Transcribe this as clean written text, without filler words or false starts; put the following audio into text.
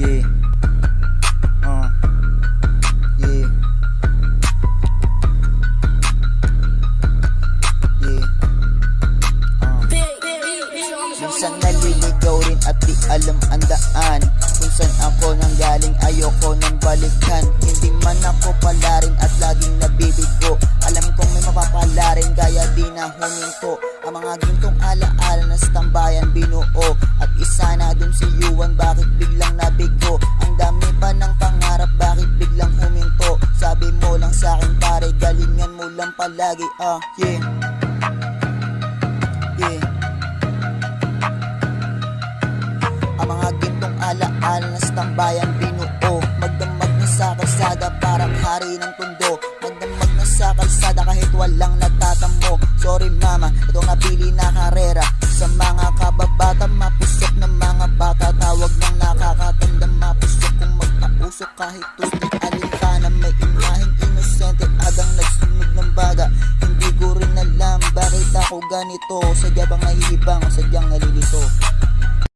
Yeah. Yeah. Yeah. Minsan naliligaw rin at di alam ang daan, kung saan ako nanggaling ayoko nang balikan. Hindi man ako pala rin at laging nabibigo, alam kong may mapapala rin kaya di na huminto. Ang mga gintong alaala na sa tambayan binuo, at isa na dun si Yuan, bakit biglang nabigo? Ang dami pa ng pangarap, bakit biglang huminto? Sabi mo lang sa'kin pare, galingan mo lang palagi. Yeah. Yeah. Ang mga gintong alaala na sa tambayan binuo, magdamag na sa kalsada parang hari ng tundo. Magdamag na sa kalsada kahit walang nagtatamo. Sorry mama, ito nga pili na karera sa mga kababata, mapusok ng mga bata. Tawag ng nakakatanda, mapusok kung magpausok kahit tuloy alin ka na may imaheng inosente, agang nagsunog ng baga. Hindi ko rin alam bakit ako ganito, sadya bang nahihibang o sadyang nalilito.